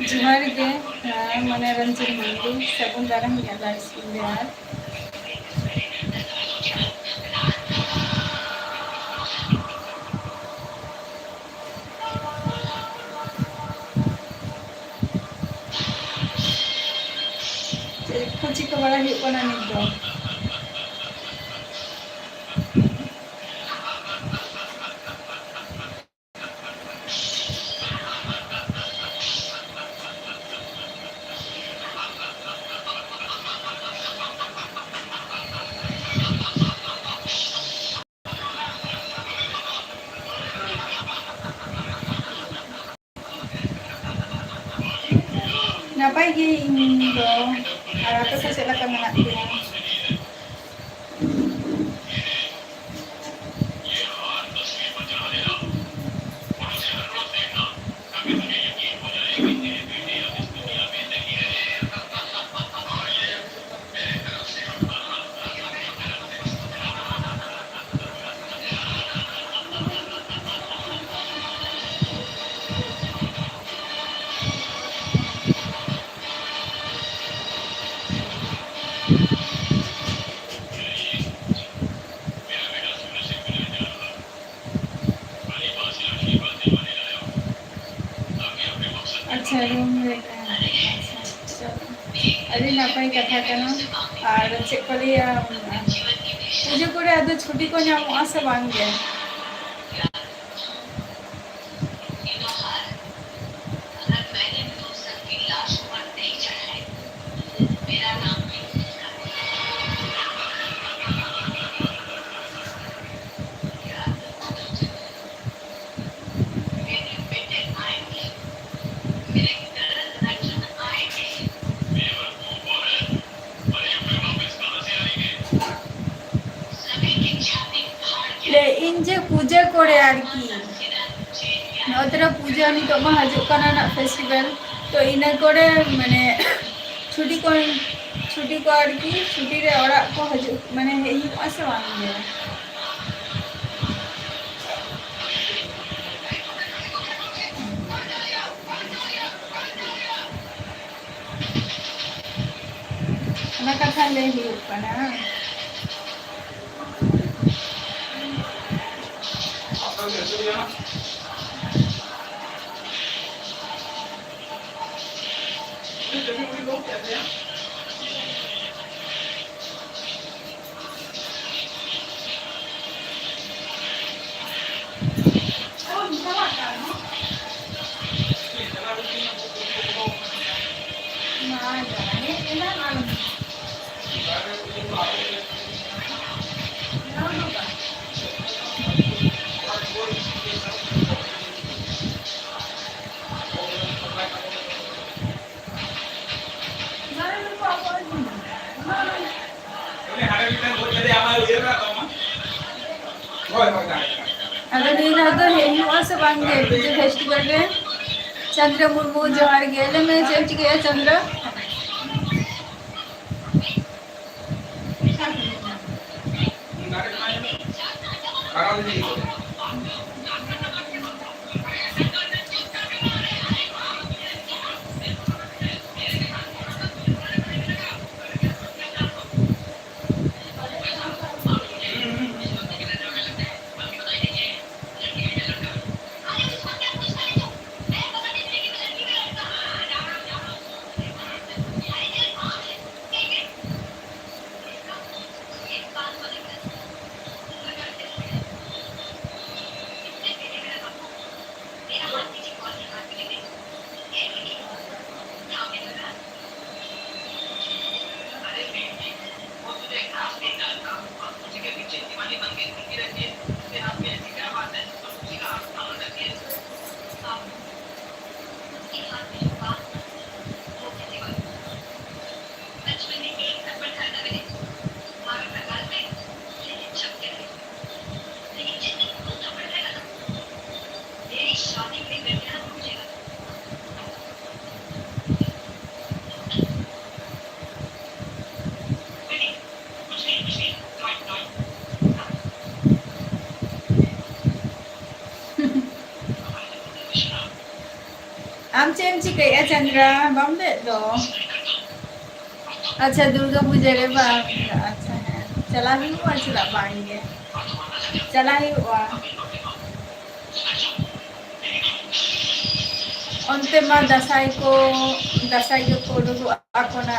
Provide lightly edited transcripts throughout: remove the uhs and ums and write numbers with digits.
जोहार गे मनोरंजन मंडी सगुन दाराम गेला स्कूल यार कुछ को बड़ा ही कोना निक दो napai ge indo ara ko sa sila ka menak dia अच्छा रूम में अरे नापाई कथा कना और चेक को लिया पूजा करे आदो छुट्टी को नाम आसे बांगे इन जे पूजा करे आर की नतरा पूजा नि तो मा हजु कना ना फेस्टिवल तो इना करे माने छुट्टी को आर की छुट्टी रे ओरा को हजु माने हेई आसे वांगे ना कथा ले ही कना अगर इन तो हेई आसे बांगे पूजा फेस्टिवल रे चंद्र मुर्मू जोहार गेले में चेंज गया चंद्र आम चेम चिकैया चंद्रा बम ले दो अच्छा दुर्गा पूजा रे बाम अच्छा है चला ही हुआ चला पाएंगे चला ही हुआ onte ma dasai ko dulu ako na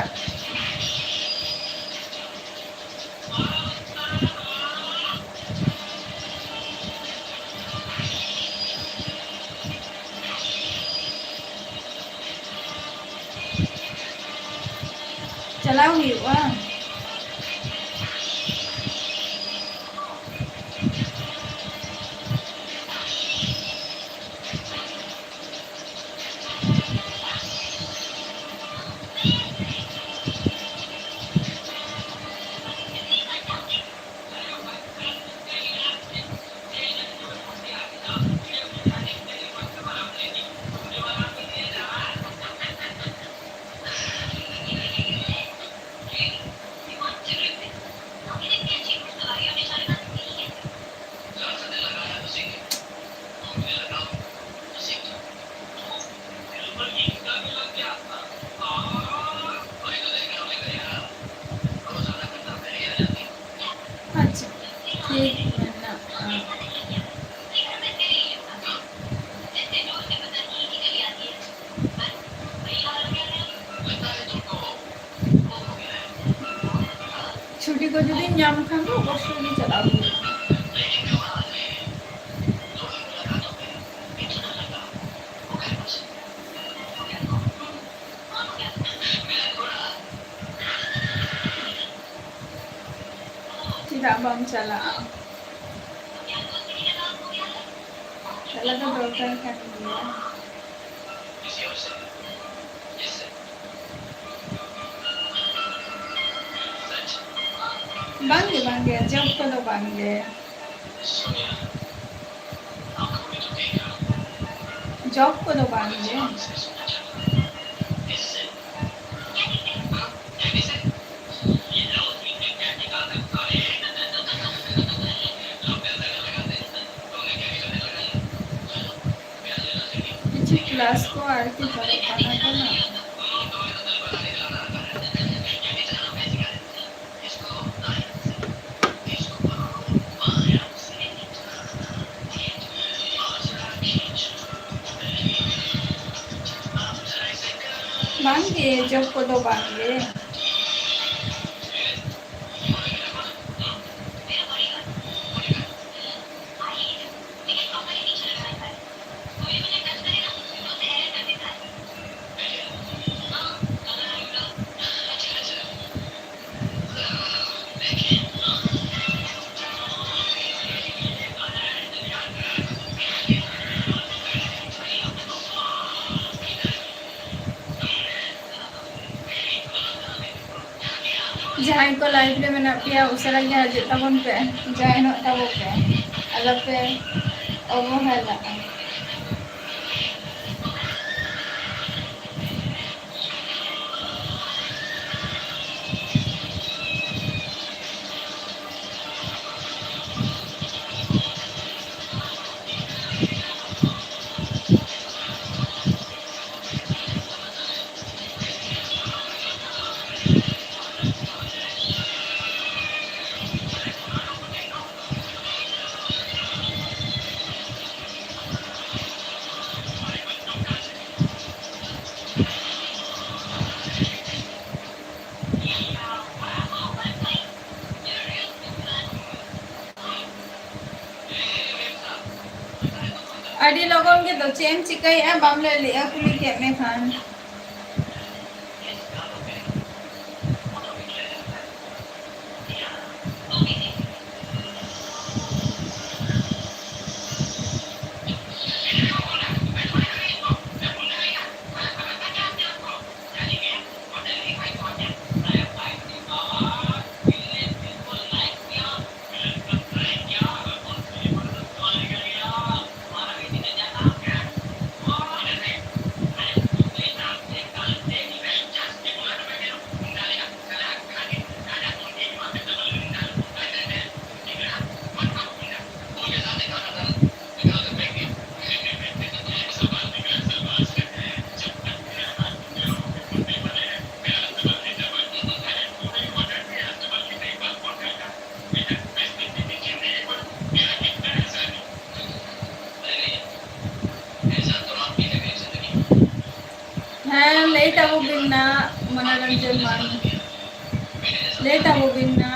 चलाओ ही हुआ अच्छा ठीक है ना छुट्टी को जो दिन जाम खांगे वर्षों में चलाओ tidak bang चला चला तो डॉक्टर का दिया bangge jauh kalau bangge job kalau bangge class को आरती करना था ना बांगे जब को तो बांगे जहाँ को लाइफ ले मेना पिया उसरा के हजे तबन पे जाए न तब पे अलग पे ओवो है ला अड़ी लोगों के तो चेम चिकई है बामले लिया कुली के में Khan late abo binna manoranjan man late abo binna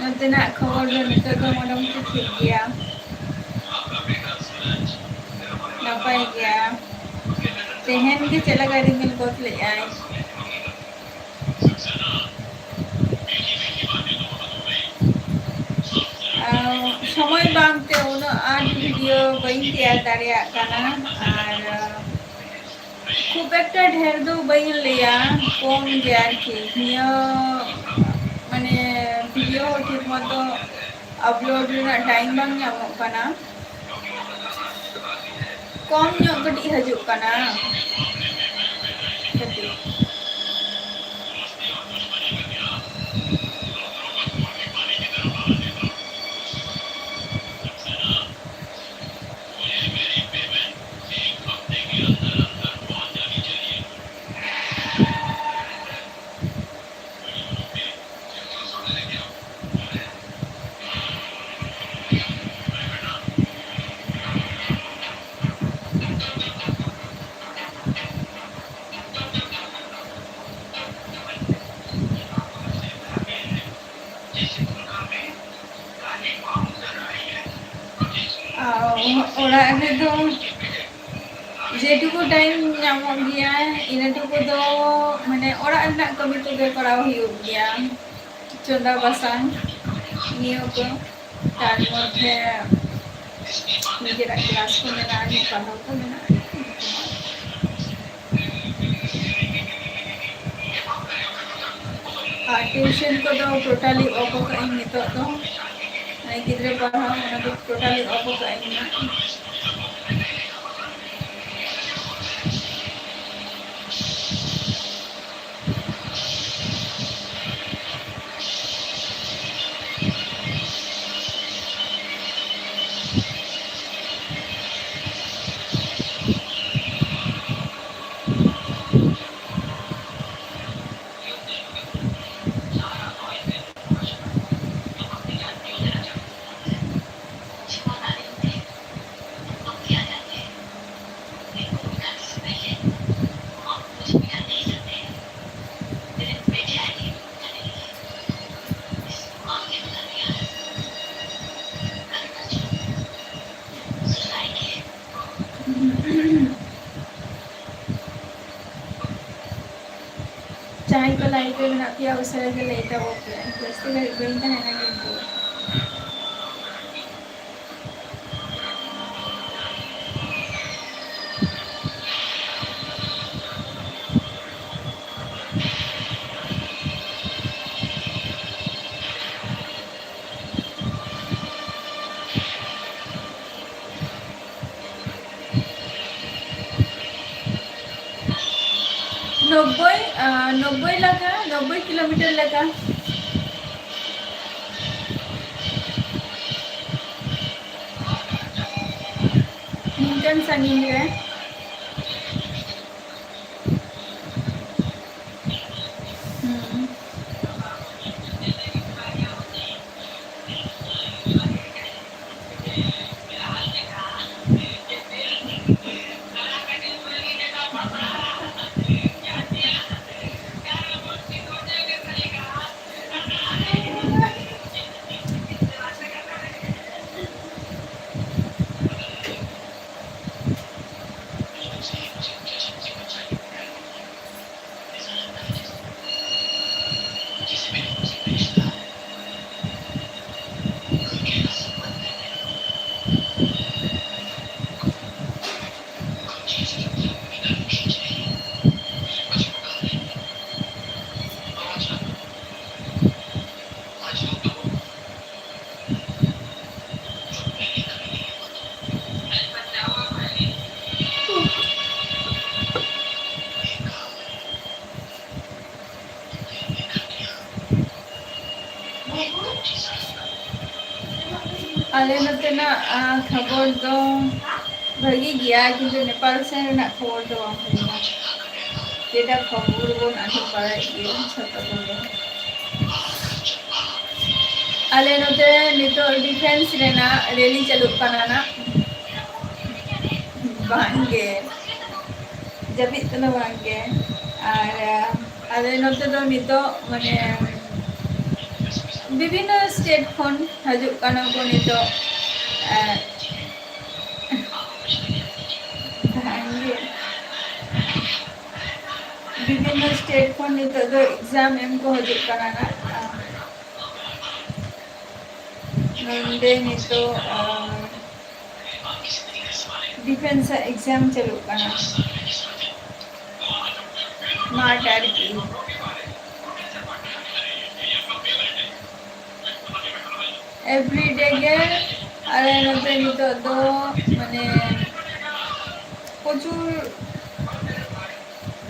Nanti khawar do nito do motamoti thik gaya napay gaya tehen ge chela gari mil kot le ay সময় বাংতে উনো আর ভিডিও বাই শেয়ার দাঁড়িয়ে কানা আর খুব একটা ঢের দো বাই লিয়া কম গে আর কি নিয়ে মানে ভিডিও ঠিক মতো আপলোড ᱨᱮᱱᱟᱜ টাইম বাং ᱧᱟᱢᱚᱜ ᱠᱟᱱᱟ কম ᱧᱚᱜ ᱠᱟᱹᱴᱤᱡ ᱦᱤᱡᱩᱜ ᱠᱟᱱᱟ ᱠᱟᱹᱴᱤᱡ orang itu যেটুকু টাইম nyamok gaya inaটুকু do মানে orang renak kami koge korao huyuk gaya chonda basang niyo ko tar moddhe nijerak class ko menaga pahao ko menaga tuition ko do totally off ko kain nito do ay gidre pahao na do totally off ko kain na चाहे को light में बना पिया उस तरह से लेटा वो पे जैसे घर में है ना कि नब्बे लगा 90 किलोमीटर लगा नीमचन संगीन है आले नतेना खबर दो भागी गया किंतु नेपाल से ना खबर दो बांग जेटा खबर बोन आठो पाराय गया छतो को आले नते नितो डिफेंस रेना रैली चालू काना ना बांगे जबी तनो बांगे और आले नते दो नितो माने विभिन्न स्टेट खन हजु काना को नितो विभिन्न स्टेट खन नितो दो एग्जाम एम को हजु काना ना नंदे नितो डिफेंस एग्जाम चालू काना मार्टार की एवरीडे के आरे नते नितो दो माने प्रचुर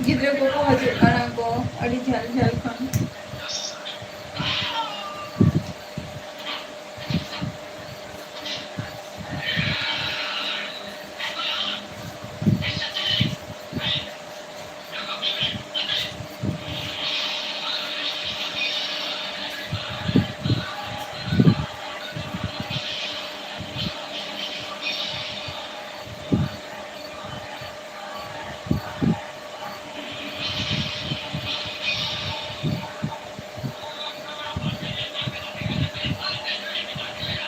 गिद्रे को हजु काना को अडी झल झल खन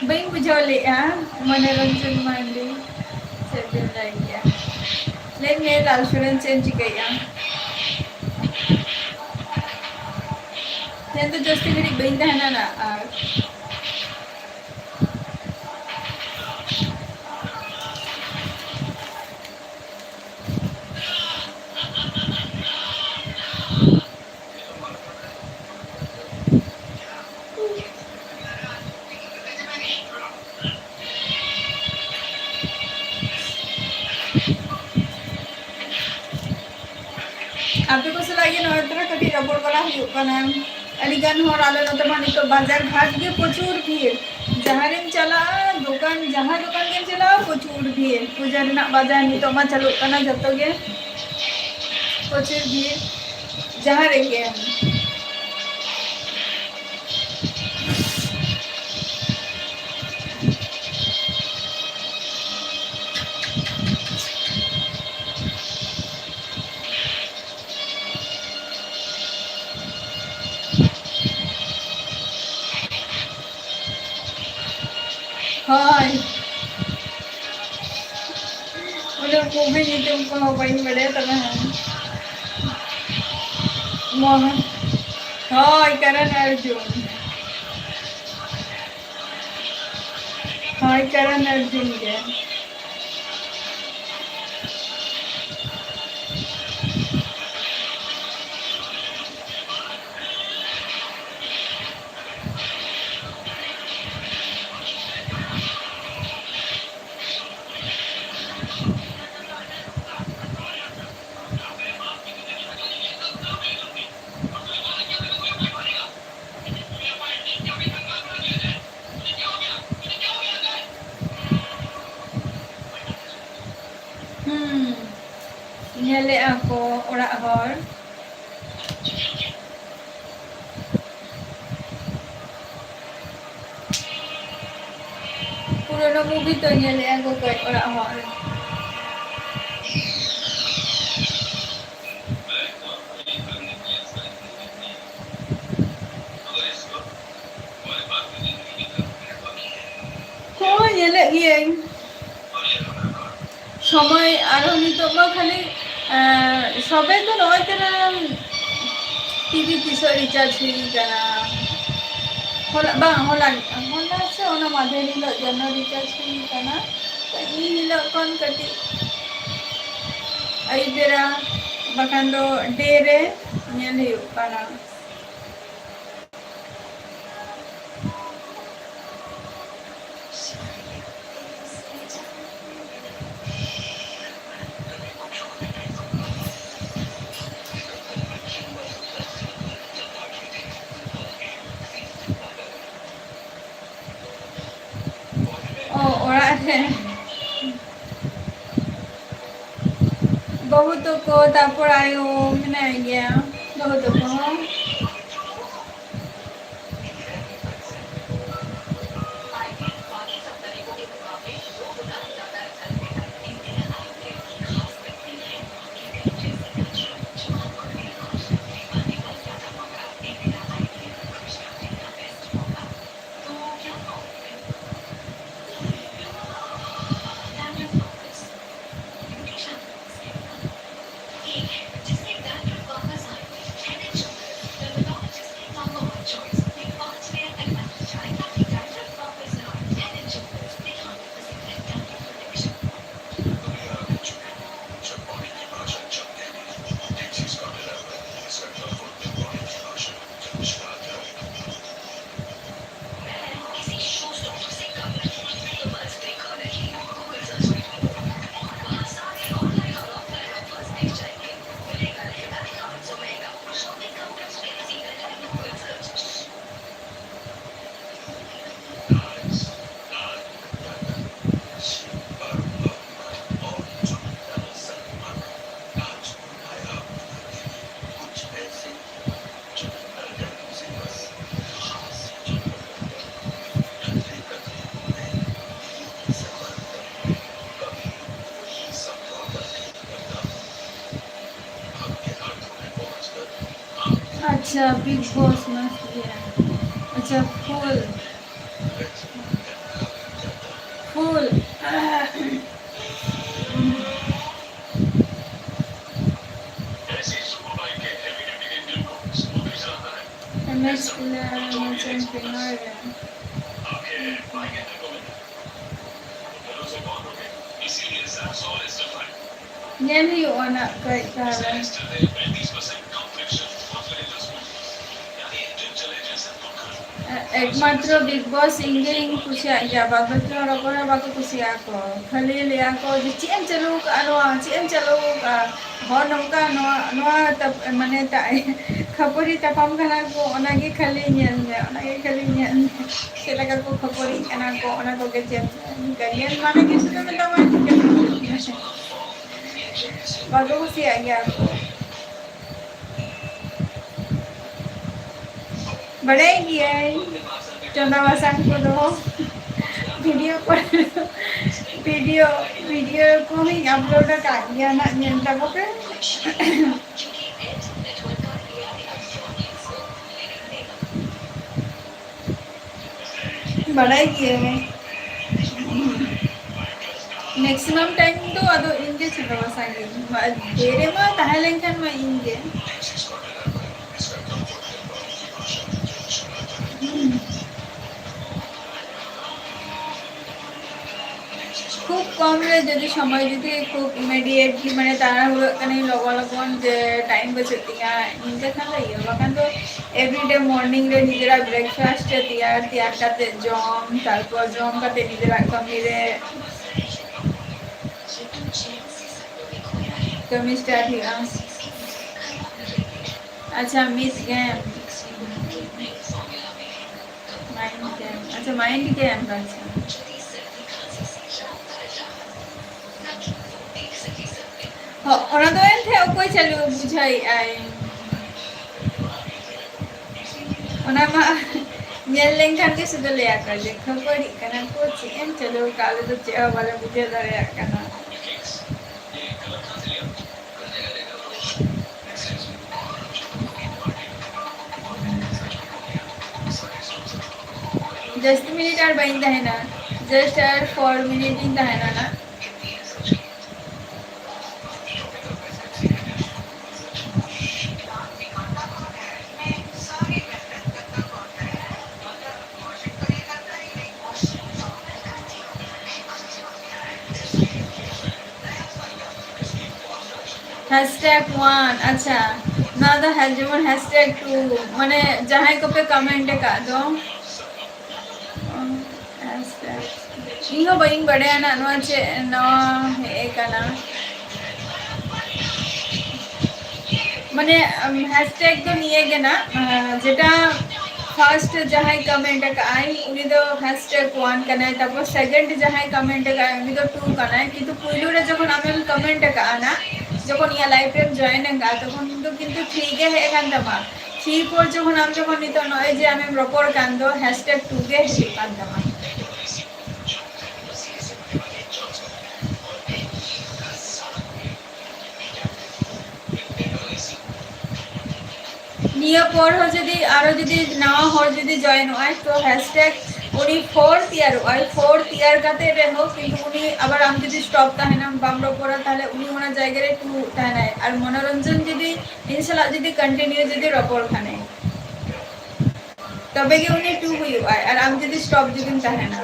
बई बुझौले मनोरंजन मांडी सेटल लाइया ले मे लाल सुरन चेंज गया ये तो जस्ती घड़ी बई दहना ना आपे को सलाइए नवरात्र कटी रबड़ वाला हुई कना अलीगन होर आले नते मानी तो बाजार घाट के प्रचुर भीड़ जहां रेम चला दुकान जहां दुकान के चला प्रचुर भीड़ पूजा रना बाजार नि तो मा चालू कना जतो के प्रचुर भीड़ जहां रे के हाय उधर मूवी नहीं तुमको मोबाइल बड़े तब मोहन हाय करण अर्जुन के nyale ako orak hor purono movie to nyale ako kay orak hor ko nyale gieng সময় আরো নিতো বা খালি सबे तो नय कना टीवी तीसो रिचार्ज हुई कना होला bang होला होला से ona माधे हिलो जनो रिचार्ज हुई कना तो इन हिलो कौन कटी आई बेरा बखान दो डे रे ñel हुई कना ओ ओरा रे बहुत को तापर आयो मने गया बहुत को अच्छा बिग बॉस मस्त है अच्छा full full MS player Nyali ona kai kala. एकमात्र बिग बॉस इंगे कुसिया या बाबा रगोरा बाको कुसिया को खाली लिया को जे चेम चलो आरो चेम चलो का हो नंका नवा तब माने ता खपरी तापाम खाना को ओनागे खाली नेल में ओनागे खाली नेल सेला को खपरी खाना को ओना को के चेम करियन माने किस तो में तमा बाको कुसिया या को बड़े गया चंदा वासन को दो वीडियो पर वीडियो को ही अपलोड कर दिया ना नियंत्रण को के बड़ा गया मैक्सिमम टाइम तो अदो इंगे चंदा वासन देरे में ताहलेंकन में इंगे खूब कम रे जदि समय जदि खूब इमिडिएटली माने तारा हुआ कने लोगो लगन जे टाइम बचतिया इनके खान लइयो बकान तो एवरीडे मॉर्निंग रे निजेरा ब्रेकफास्ट तैयार करते जॉम तारपर जॉम करते निजेरा कमी रे कमी स्टार्ट हुआ अच्छा मिस गेम माइंड गेम अच्छा orang tu kan theo koi chalu bujhai ai ona ma nyel leng kan ke sudah le akar je khapari kana ko chem chalu kale to che wala bujhe dare kana just minute ar bain da hai na just ar 4 minute in da hai na #1 अच्छा ना the है जेमन #2 माने जहां को पे comment का दो इहो बइन बड़े ना नवा चे नवा हे कना माने हैशटैग तो निये गे ना जेटा फर्स्ट जहां कमेंट का आई उनी दो #1 कना तापर सेकंड जहां कमेंट का उनी दो 2 कना किंतु पुइलु रे जखन आमेम कमेंट का ना जखन या लाइव रे जॉइन का तखन किंतु 3 गे हे कान तमा 3 पर जखन आम जखन नितो नय जे आमेम रॉपर कान दो #2 गे हे कान तमा निया पर हो जदी आरो जदी नवा हर जदी जॉइन होय तो हैशटैग उनी फोर्थ ईयर और फोर्थ ईयर काते रे हो किंतु उनी আবার हम जदी स्टॉप ताहेना बामरो परा ताले उनी ओना জায়গা রে 2 ताहेना আর মনোরঞ্জন जदी ইনশাআল্লাহ जदी कंटिन्यू जदी রপর খানে তবে কি উনি 2 হই আর আমি जदी स्टॉप जदी ताहेना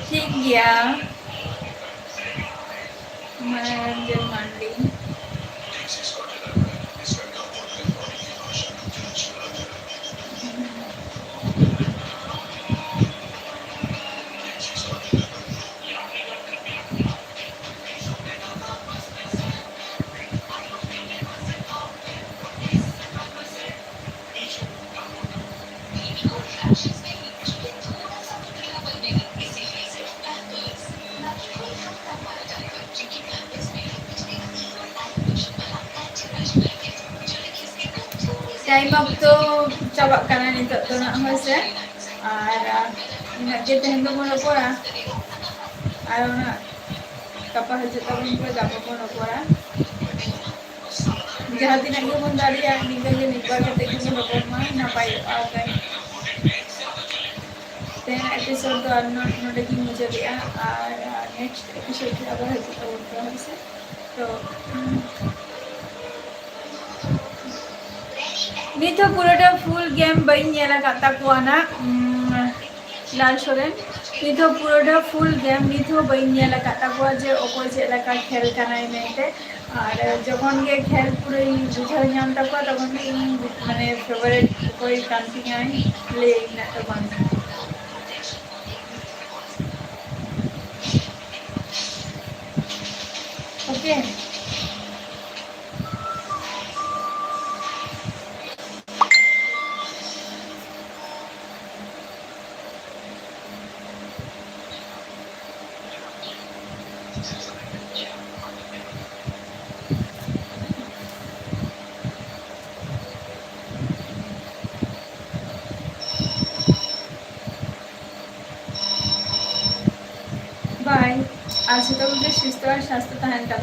ठीक गया मनोरंजन मंडी टाइम अब तो चाबा काना नितो तो ना होसे और ina के तहन तो मोन परा और ना कपा हजे तो बन को जाबो मोन परा जहां दिन के मोन दाड़िया निगे के निबा के ते मोन पर मा ना पाई आ गए देन एपिसोड तो नोटे की मुझे दिया और नेक्स्ट एपिसोड के अब हजे तो होसे तो नितो पुरोटा फुल गेम बइन नेला काता कोना लाल सोरेन नितो पुरोटा फुल गेम नितो बइन नेला काता को जे ओको जे लका खेल कानाय मेते और जखन के खेल पुरो बुझा नाम तक तखन के माने फेवरेट कोई कांती आई ले ना तो बन ओके बाय आज तो मुझे सुस्त और स्वास्थ्य तहन तक